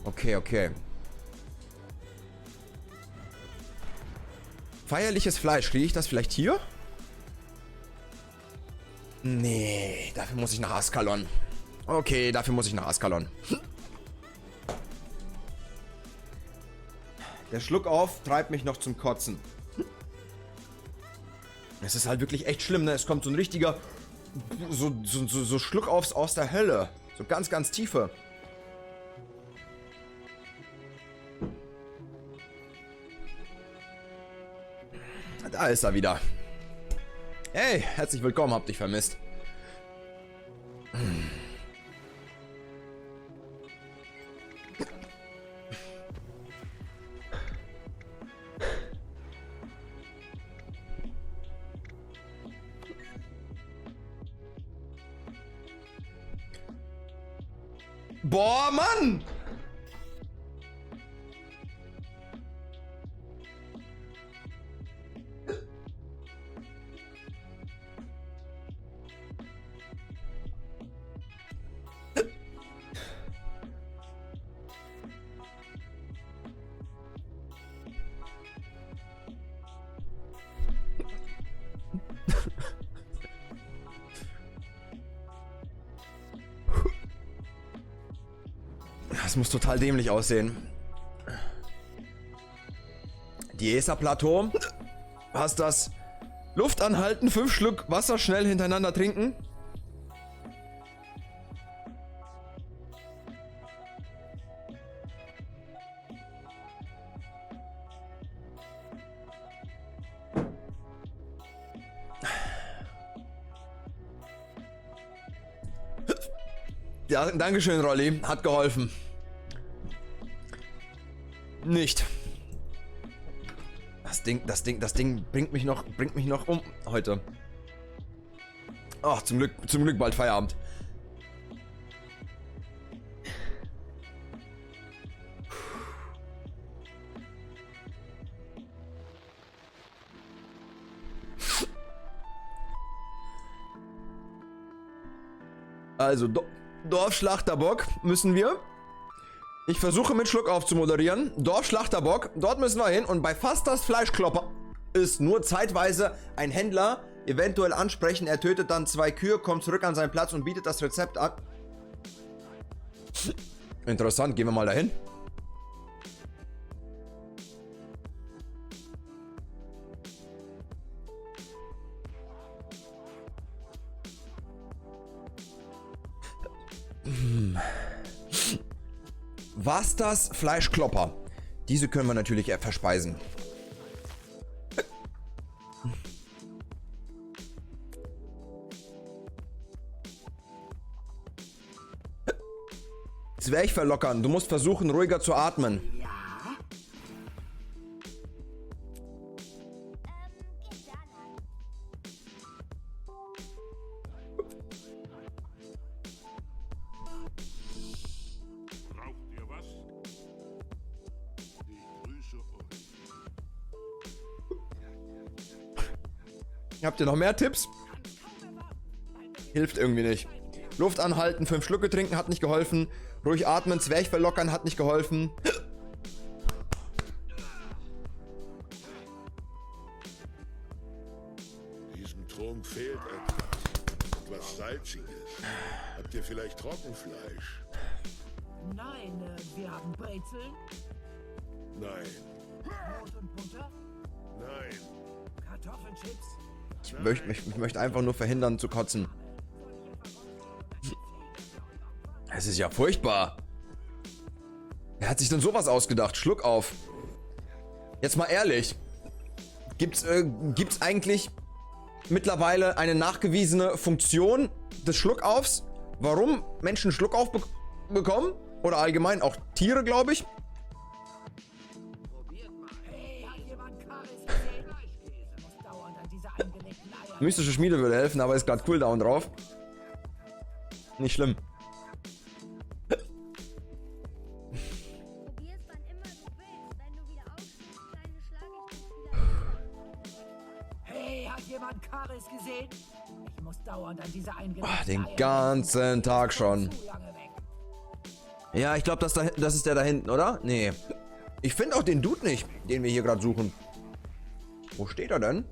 Okay, okay. Feierliches Fleisch. Kriege ich das vielleicht hier? Nee, dafür muss ich nach Askalon. Okay, dafür muss ich nach Askalon. Der Schluckauf treibt mich noch zum Kotzen. Es ist halt wirklich echt schlimm, ne? Es kommt so ein richtiger... So Schluckaufs aus der Hölle. So ganz, ganz tiefe. Da ist er wieder. Hey, herzlich willkommen, hab dich vermisst. Boah, Mann! Das muss total dämlich aussehen. Diesa-Plateau. Hast das Luft anhalten, 5 Schluck Wasser schnell hintereinander trinken. Ja, Dankeschön, Rolli. Hat geholfen. Nicht. Das Ding bringt mich noch um heute. Ach, zum Glück bald Feierabend. Also, Dorfschlachterbock müssen wir. Ich versuche mit Schluckauf zu moderieren. Dorfschlachterbock, dort müssen wir hin. Und bei fast das Fleischklopper ist nur zeitweise ein Händler eventuell ansprechen. Er tötet dann 2 Kühe, kommt zurück an seinen Platz und bietet das Rezept an. Interessant, gehen wir mal dahin. Was das Fleischklopper? Diese können wir natürlich verspeisen. Zwerch verlockern. Du musst versuchen, ruhiger zu atmen. Habt ihr noch mehr Tipps? Hilft irgendwie nicht. Luft anhalten, 5 Schlucke trinken hat nicht geholfen. Ruhig atmen, Zwerch verlockern hat nicht geholfen. Diesem Trunk fehlt etwas Salziges. Habt ihr vielleicht Trockenfleisch? Nein, wir haben Brezeln, Nein. Brot und Butter, Nein. Kartoffelchips. Ich möchte einfach nur verhindern zu kotzen. Es ist ja furchtbar. Wer hat sich denn sowas ausgedacht? Schluck auf. Jetzt mal ehrlich. Gibt's eigentlich mittlerweile eine nachgewiesene Funktion des Schluckaufs? Warum Menschen Schluckauf bekommen? Oder allgemein auch Tiere, glaube ich. Hey, hat jemand Karis gesehen? Fleischkäse muss dauernd an diese eingelegten Eier. Mystische Schmiede würde helfen, aber ist gerade Cooldown drauf. Nicht schlimm. Probier's wann immer du willst. Wenn du wieder aufstehst, Kleine, schlage ich dich wieder. Hey, hat jemand Karis gesehen? Ich muss dauernd an diese eingelegten Den Eier. ganzen Tag schon. Zu lange weg. Ja, ich glaube, das ist der da hinten, oder? Nee. Ich finde auch den Dude nicht, den wir hier gerade suchen. Wo steht er denn?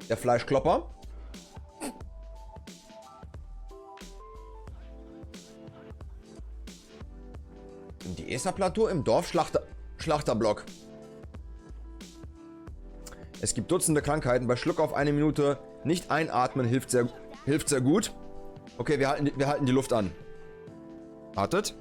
Der Fleischklopper. Im Diesa-Plateau im Dorf Schlachterblock. Es gibt Dutzende Krankheiten. Bei Schluck auf 1 Minute nicht einatmen hilft sehr gut. Okay, wir halten die Luft an. Wartet.